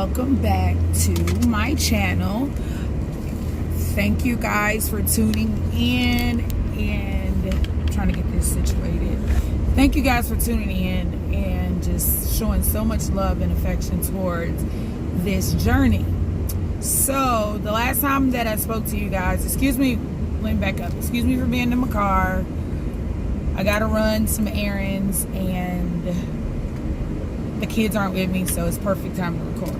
welcome back to my channel. Thank you guys for tuning in and trying to get this situated. Thank you guys for tuning in and just showing so much love and affection towards this journey. So the last time that I spoke to you guys, excuse me, let me back up. Excuse me for being in my car. I gotta run some errands and the kids aren't with me, so it's perfect time to record.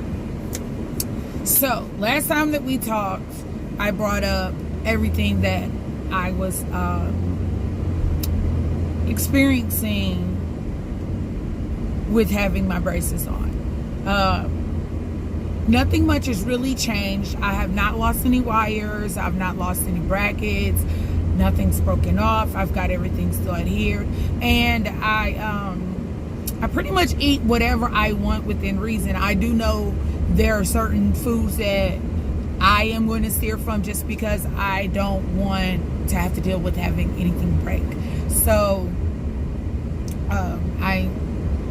So last time that we talked, I brought up everything that I was experiencing with having my braces on. Nothing much has really changed. I have not lost any wires. I've not lost any brackets. Nothing's broken off. I've got everything still adhered, and I pretty much eat whatever I want within reason. I do know there are certain foods that I am going to steer from just because I don't want to have to deal with having anything break. So I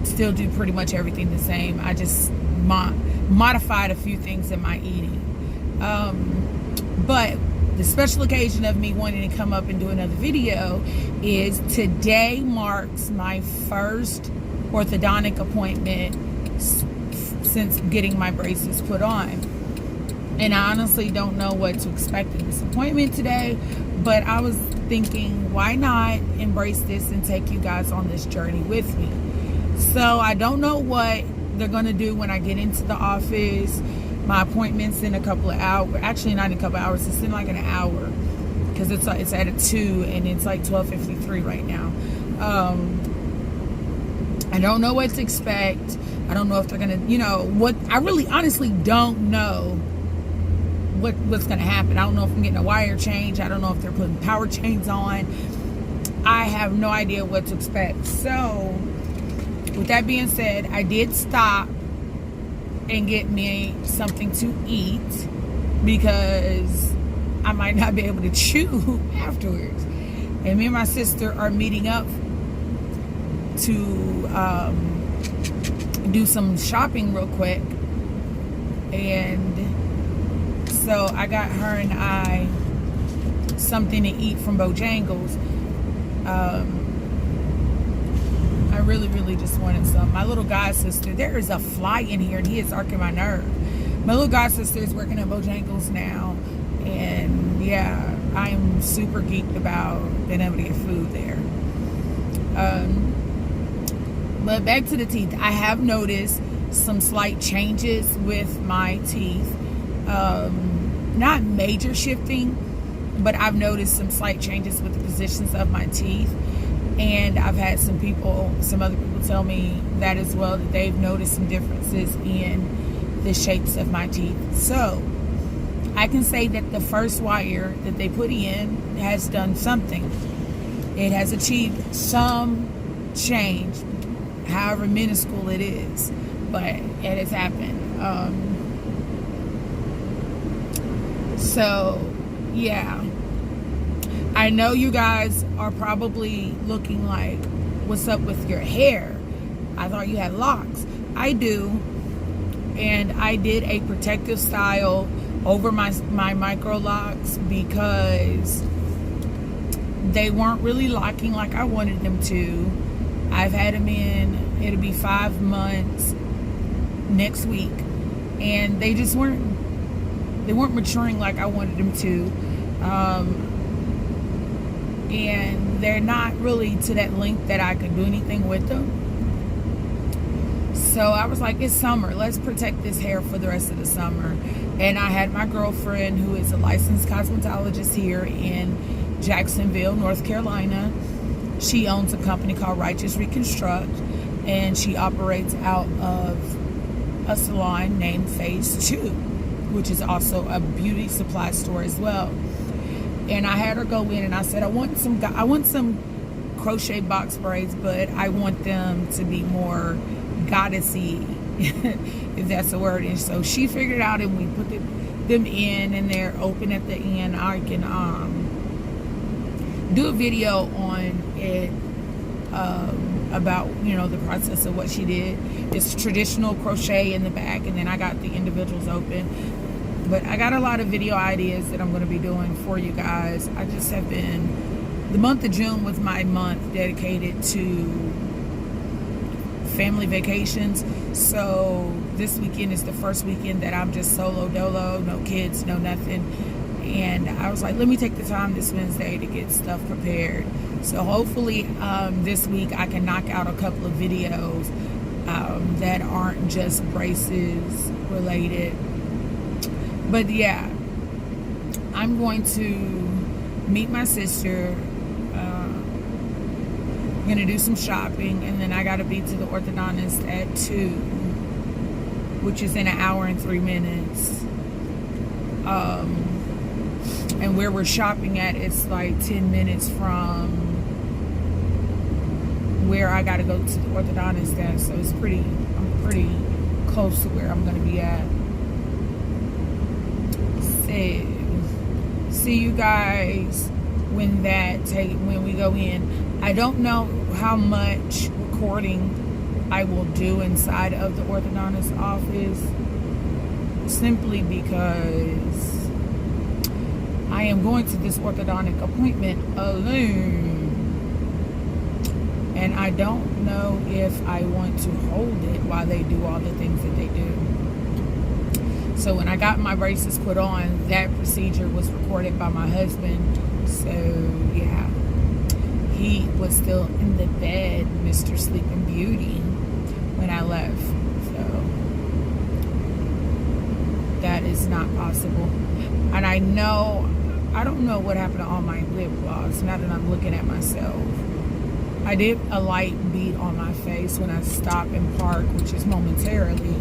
still do pretty much everything the same. I just modified a few things in my eating. But the special occasion of me wanting to come up and do another video is today marks my first orthodontic appointment since getting my braces put on. And I honestly don't know what to expect in this appointment today, but I was thinking, why not embrace this and take you guys on this journey with me? So I don't know what they're going to do when I get into the office. My appointment's in a couple of hours. Actually, not in a couple of hours. It's in like an hour because it's at a 2 and it's like 12:53 right now. I don't know what to expect. I don't know if they're gonna, what. I really, honestly, don't know what's gonna happen. I don't know if I'm getting a wire change. I don't know if they're putting power chains on. I have no idea what to expect. So, with that being said, I did stop and get me something to eat because I might not be able to chew afterwards. And me and my sister are meeting up to do some shopping real quick, and so I got her and I something to eat from Bojangles. I really just wanted some. My little god sister, there is a fly in here and he is arcing my nerve. My little god sister is working at Bojangles now, and yeah, I'm super geeked about being able to get food there. But back to the teeth. I have noticed some slight changes with my teeth. Not major shifting, but I've noticed some slight changes with the positions of my teeth. And I've had some other people tell me that as well, that they've noticed some differences in the shapes of my teeth. So I can say that the first wire that they put in has done something. It has achieved some change, however minuscule it is, but it has happened. So yeah, I know you guys are probably looking like, what's up with your hair? I thought you had locks. I do, and I did a protective style over my micro locks because they weren't really locking like I wanted them to. I've had them in, it'll be 5 months next week, and they just weren't maturing like I wanted them to. And they're not really to that length that I could do anything with them. So I was like, it's summer, let's protect this hair for the rest of the summer. And I had my girlfriend, who is a licensed cosmetologist here in Jacksonville, North Carolina. She owns a company called Righteous Reconstruct, and she operates out of a salon named Phase 2, which is also a beauty supply store as well. And I had her go in, and I said, I want some crochet box braids, but I want them to be more goddessy, if that's the word. And so she figured it out, and we put them in, and they're open at the end. I can do a video on it about, you know, the process of what she did. It's traditional crochet in the back, and then I got the individuals open. But I got a lot of video ideas that I'm going to be doing for you guys. I just have been, the month of June was my month dedicated to family vacations. So this weekend is the first weekend that I'm just solo dolo, no kids, no nothing. And I was like, let me take the time this Wednesday to get stuff prepared. So hopefully this week I can knock out a couple of videos that aren't just braces related. But yeah, I'm going to meet my sister. I'm going to do some shopping, and then I got to be to the orthodontist at 2, which is in an hour and 3 minutes. And where we're shopping at, it's like 10 minutes from where I got to go to the orthodontist at. So it's I'm pretty close to where I'm going to be at. So, see you guys when we go in. I don't know how much recording I will do inside of the orthodontist office, simply because I am going to this orthodontic appointment alone, and I don't know if I want to hold it while they do all the things that they do. So when I got my braces put on, that procedure was recorded by my husband. So yeah, he was still in the bed, Mr. Sleeping Beauty, when I left. So that is not possible. And I don't know what happened to all my lip gloss now that I'm looking at myself. I did a light bead on my face when I stop and park, which is momentarily.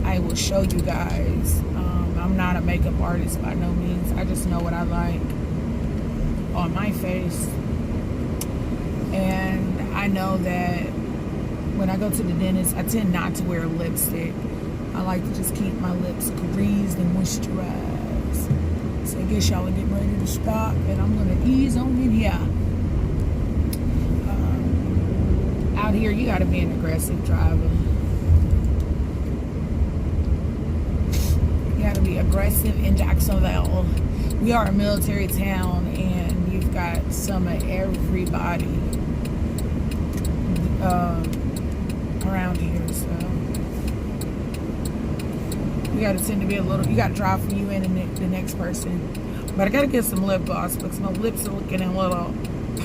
I will show you guys. I'm not a makeup artist by no means. I just know what I like on my face. And I know that when I go to the dentist, I tend not to wear lipstick. I like to just keep my lips greased and moisturized. So I guess y'all are getting ready to stop, and I'm going to ease on in here. Out here, you got to be an aggressive driver. You got to be aggressive in Jacksonville. We are a military town, and you've got some of everybody around here. So you got to tend to be you got to drive for you and the next person. But I got to get some lip gloss because my lips are looking a little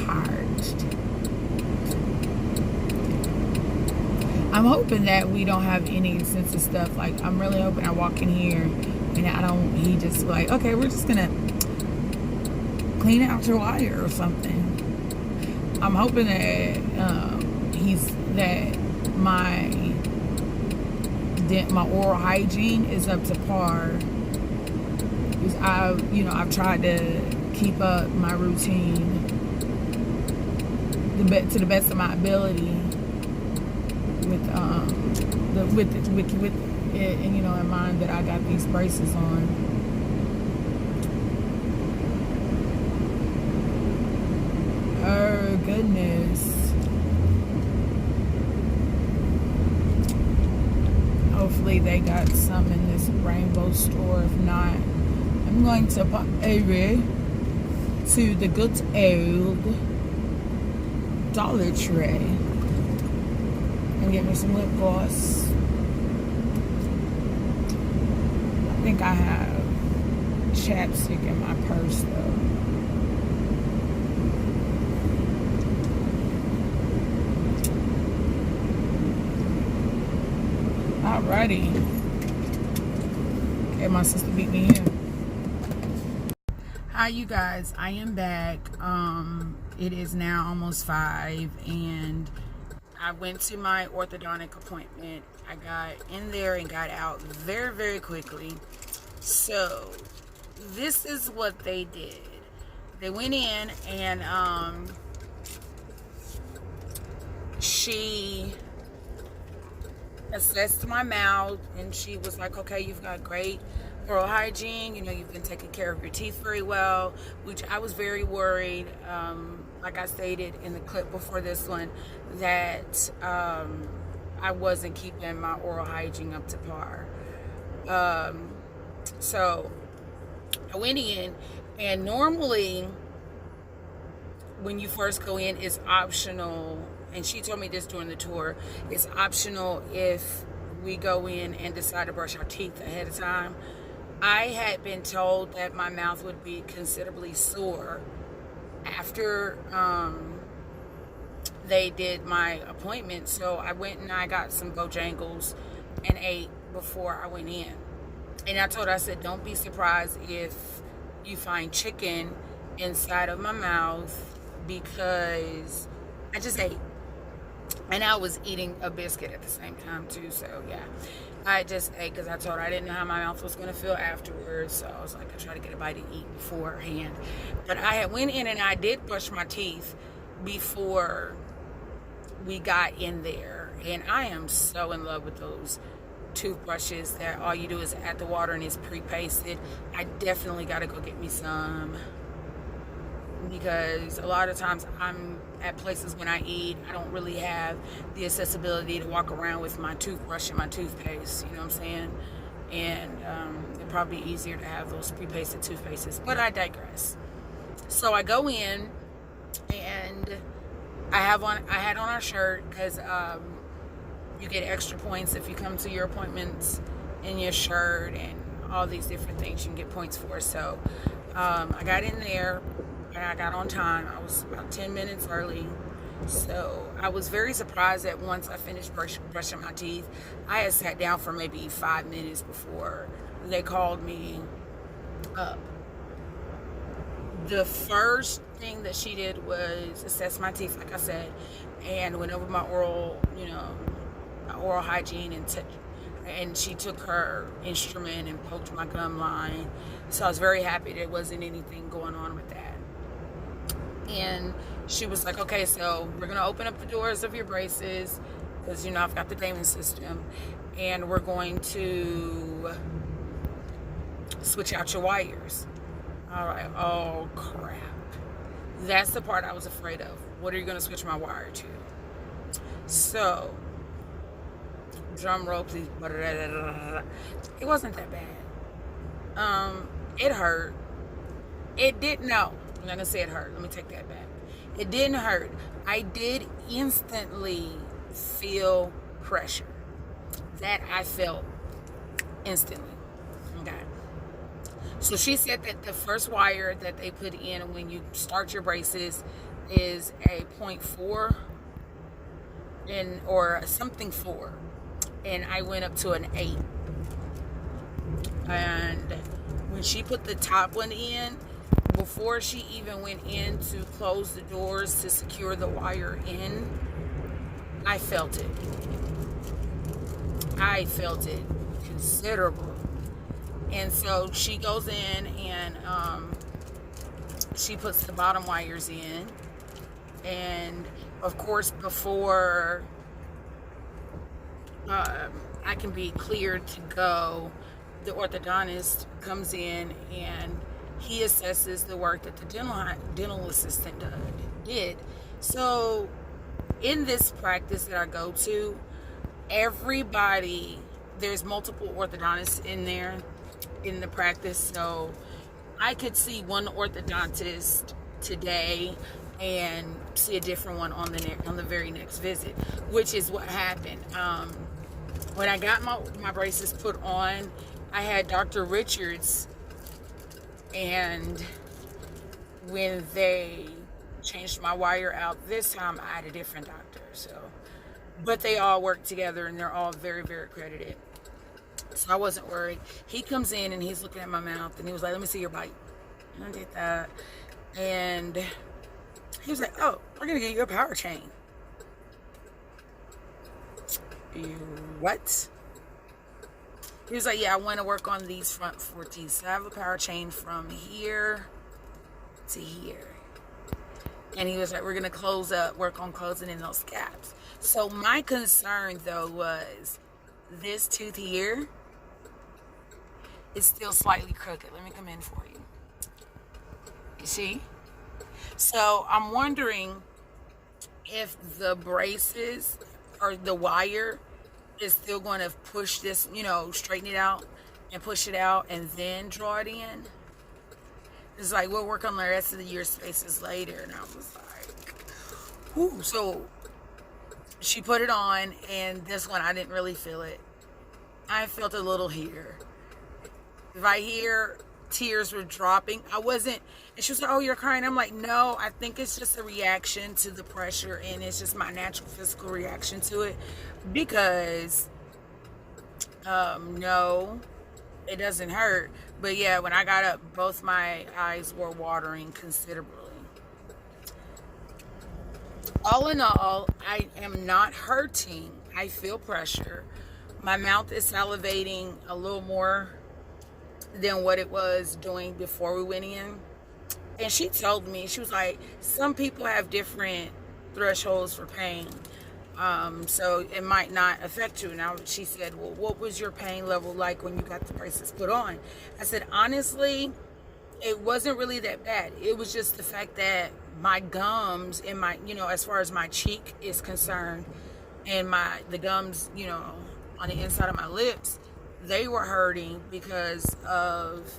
parched. I'm hoping that we don't have any sensitive stuff. Like, I'm really hoping I walk in here and he just like, okay, we're just gonna clean out your wire or something. I'm hoping that my oral hygiene is up to par. Because I've tried to keep up my routine to the best of my ability with it, and in mind that I got these braces on. Oh goodness. Hopefully they got some in this rainbow store. If not, I'm going to pop over to the good old Dollar Tree and get me some lip gloss. I think I have chapstick in my purse though. Alrighty. Okay, my sister beat me here. Hi you guys, I am back. It is now almost 5 and I went to my orthodontic appointment. I got in there and got out very, very quickly. So this is what they did. They went in and she assessed my mouth and she was like, okay, you've got great oral hygiene, you've been taking care of your teeth very well, which I was very worried. like I stated in the clip before this one, that I wasn't keeping my oral hygiene up to par. So I went in, and normally when you first go in, it's optional, and she told me this during the tour, it's optional if we go in and decide to brush our teeth ahead of time. I had been told that my mouth would be considerably sore after they did my appointment, so I went and I got some Bojangles and ate before I went in. And I told her, I said, don't be surprised if you find chicken inside of my mouth, because I just ate. And I was eating a biscuit at the same time too, so yeah. I just ate because I told her I didn't know how my mouth was going to feel afterwards, so I was like, I try to get a bite to eat beforehand. But I had went in and I did brush my teeth before we got in there, and I am so in love with those toothbrushes that all you do is add the water and it's pre-pasted. I definitely got to go get me some, because a lot of times I'm at places when I eat, I don't really have the accessibility to walk around with my toothbrush and my toothpaste, you know what I'm saying? And it'd probably be easier to have those pre-pasted toothpastes, but I digress. So I go in, and I had on our shirt, because you get extra points if you come to your appointments in your shirt, and all these different things you can get points for. So I got in there, and I got on time. I was about 10 minutes early. So I was very surprised that once I finished brushing my teeth, I had sat down for maybe 5 minutes before they called me up. The first thing that she did was assess my teeth, like I said, and went over my oral hygiene, and she took her instrument and poked my gum line. So I was very happy there wasn't anything going on with that. And she was like, okay, so we're going to open up the doors of your braces, because, I've got the Damon system, and we're going to switch out your wires. All right. Oh, crap. That's the part I was afraid of. What are you going to switch my wire to? So, drum roll, please. It wasn't that bad. It hurt. It didn't. No, I'm not going to say it hurt. Let me take that back. It didn't hurt. I did instantly feel pressure. That I felt instantly. Okay. So she said that the first wire that they put in when you start your braces is a 0.4 or something 4, and I went up to an 8. And when she put the top one in, before she even went in to close the doors to secure the wire in, I felt it. I felt it considerable. And so she goes in and she puts the bottom wires in. And of course, before I can be cleared to go, the orthodontist comes in and he assesses the work that the dental assistant did. So in this practice that I go to, there's multiple orthodontists in there in the practice. So I could see one orthodontist today and see a different one on the very next visit, which is what happened. When I got my braces put on, I had Dr. Richards, and when they changed my wire out this time, I had a different doctor. But they all work together, and they're all very, very accredited. So I wasn't worried. He comes in and he's looking at my mouth, and he was like, "Let me see your bite." And I did that, and he was like, "Oh, we're gonna get you a power chain." What? He was like, "Yeah, I want to work on these front 4 teeth. So I have a power chain from here to here." And he was like, "We're going to work on closing in those gaps." So my concern, though, was this tooth here is still slightly crooked. Let me come in for you. You see? So I'm wondering if the braces or the wire is still going to push this, straighten it out and push it out and then draw it in. It's like we'll work on the rest of the year spaces later. And I was like, whoo. So she put it on, and this one I didn't really feel it. I felt a little here. Right here, tears were dropping. I wasn't, and she was like, oh, you're crying. I'm like, no, I think it's just a reaction to the pressure, and it's just my natural physical reaction to it. Because, no, it doesn't hurt. But yeah, when I got up, both my eyes were watering considerably. All in all, I am not hurting. I feel pressure. My mouth is salivating a little more than what it was doing before we went in. And she told me, she was like, some people have different thresholds for pain. So it might not affect you. Now she said, well, what was your pain level like when you got the braces put on? I said, honestly, it wasn't really that bad. It was just the fact that my gums and my, as far as my cheek is concerned, and the gums, on the inside of my lips, they were hurting because of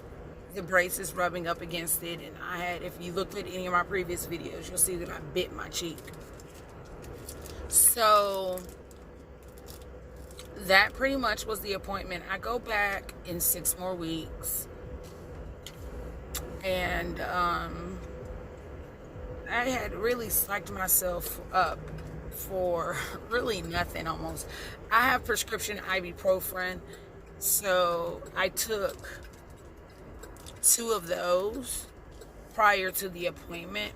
the braces rubbing up against it. And I had, if you looked at any of my previous videos, you'll see that I bit my cheek. So that pretty much was the appointment. I go back in 6 more weeks. And I had really psyched myself up for really nothing almost. I have prescription ibuprofen, so I took 2 of those prior to the appointment.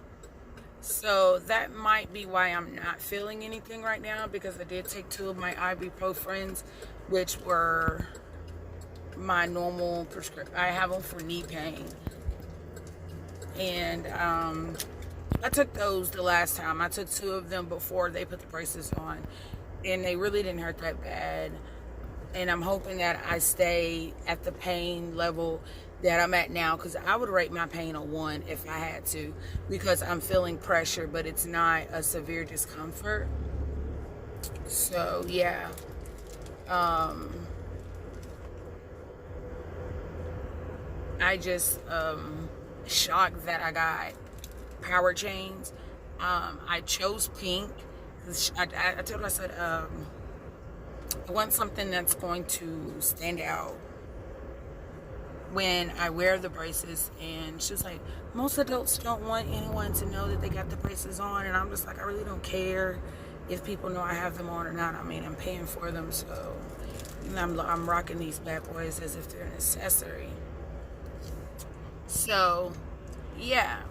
So that might be why I'm not feeling anything right now, because I did take 2 of my ibuprofens, which were my normal prescription. I have them for knee pain. And I took those the last time. I took 2 of them before they put the braces on, and they really didn't hurt that bad. And I'm hoping that I stay at the pain level that I'm at now, because I would rate my pain a 1 if I had to, because I'm feeling pressure, but it's not a severe discomfort. So yeah, I just shocked that I got power chains. I chose pink. I told her, I said, I want something that's going to stand out when I wear the braces. And she was like, most adults don't want anyone to know that they got the braces on. And I'm just like, I really don't care if people know I have them on or not. I mean, I'm paying for them, so I'm rocking these bad boys as if they're an accessory. So yeah,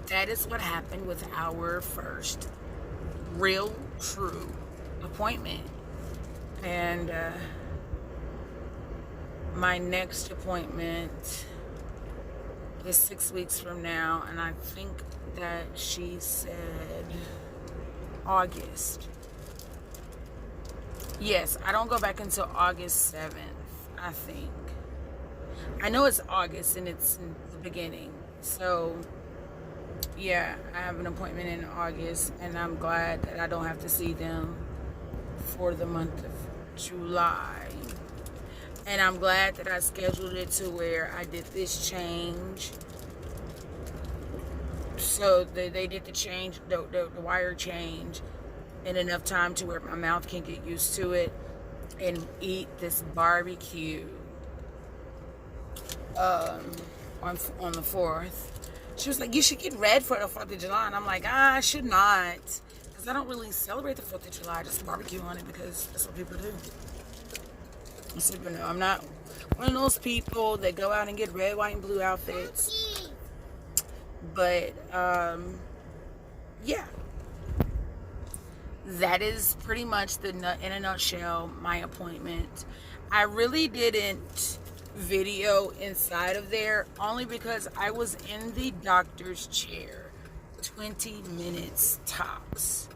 that is what happened with our first real true appointment. And my next appointment is 6 weeks from now, and I think that she said August. Yes, I don't go back until August 7th, I think. I know it's August and it's in the beginning. So yeah, I have an appointment in August, and I'm glad that I don't have to see them for the month of July. And I'm glad that I scheduled it to where I did this change. So they did the change, the wire change, in enough time to where my mouth can get used to it and eat this barbecue on the 4th. She was like, you should get red for the 4th of July. And I'm like, I should not, because I don't really celebrate the 4th of July. I just barbecue on it because that's what people do. I said, but no, I'm not one of those people that go out and get red, white, and blue outfits. But yeah, that is pretty much in a nutshell my appointment. I really didn't video inside of there, only because I was in the doctor's chair 20 minutes tops.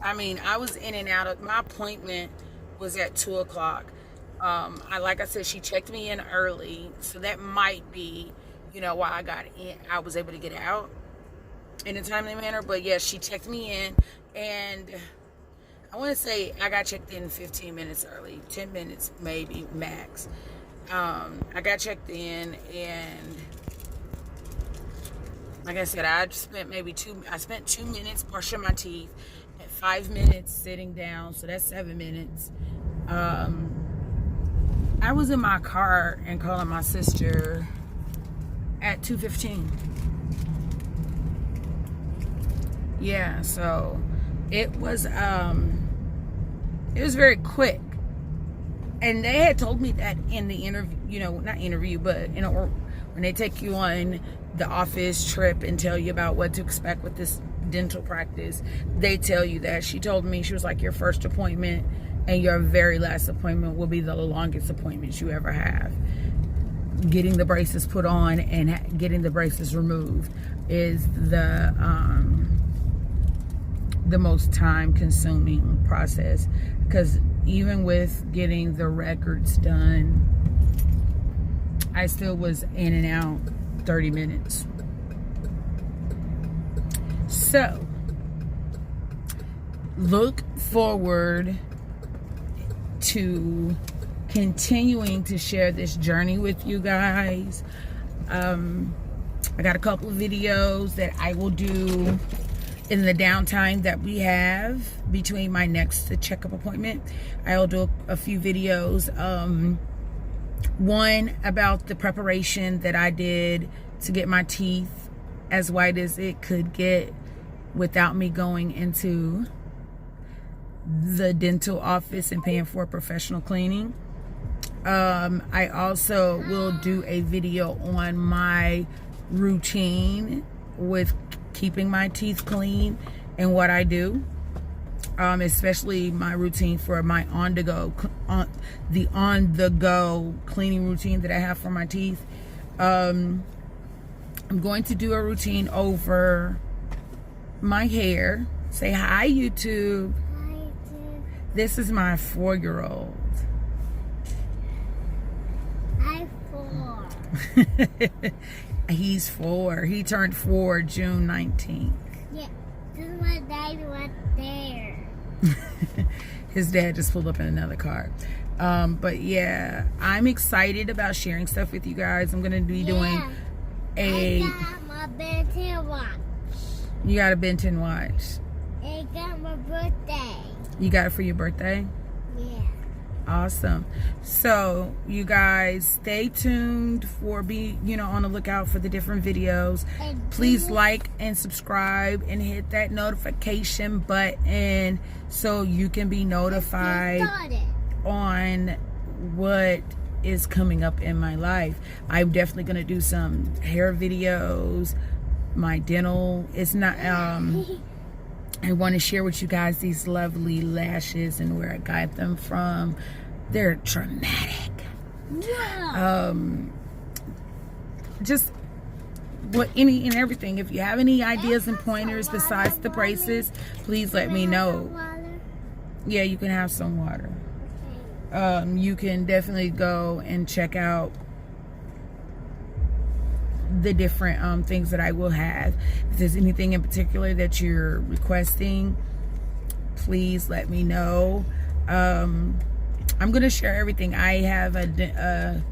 I mean, I was in and out of my appointment was at 2 o'clock. Like I said, she checked me in early, so that might be you know, why I got in, I was able to get out in a timely manner. But yeah, she checked me in, and I want to say I got checked in 15 minutes early, 10 minutes maybe max. I got checked in, and like I said, I spent I spent 2 minutes brushing my teeth, and 5 minutes sitting down, so that's 7 minutes. I was in my car and calling my sister at 2:15. Yeah, so it was very quick. And they had told me that in the interview, you know, not interview, but you know, when they take you on the office trip and tell you about what to expect with this dental practice, they tell you that. She told me, she was like, your first appointment and your very last appointment will be the longest appointments you ever have. Getting the braces put on and getting the braces removed is the most time-consuming process, because even with getting the records done, I still was in and out 30 minutes. So look forward to continuing to share this journey with you guys. I got a couple of videos that I will do in the downtime that we have between my next checkup appointment. I'll do a few videos. One about the preparation that I did to get my teeth as white as it could get without me going into the dental office and paying for professional cleaning. I also will do a video on my routine with keeping my teeth clean and what I do, especially my routine for my on-the-go cleaning routine that I have for my teeth. I'm going to do a routine over my hair. Say hi, YouTube. Hi, YouTube. This is my 4-year-old. I'm 4. He's 4. He turned 4 June 19th. Yeah, this is my dad right there. His dad just pulled up in another car. But yeah, I'm excited about sharing stuff with you guys. I'm gonna be doing I got my Ben 10 watch. You got a Ben 10 watch. I got my birthday. You got it for your birthday? Yeah. Awesome. So you guys stay tuned for on the lookout for the different videos. And Please like and subscribe and hit that notification button so you can be notified on what is coming up in my life. I'm definitely going to do some hair videos, my dental. It's not I want to share with you guys these lovely lashes and where I got them from. They're dramatic. Wow. Just any and everything. If you have any ideas and pointers besides the braces, please let me know. Yeah, you can have some water. Okay. You can definitely go and check out the different things that I will have. If there's anything in particular that you're requesting, please let me know. I'm going to share everything. I have a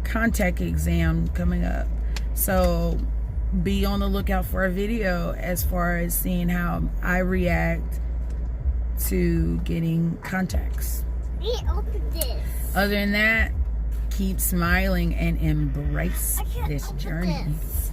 contact exam coming up, so be on the lookout for a video as far as seeing how I react to getting contacts. Let me open this. Other than that, keep smiling and embrace I can't this open journey. this.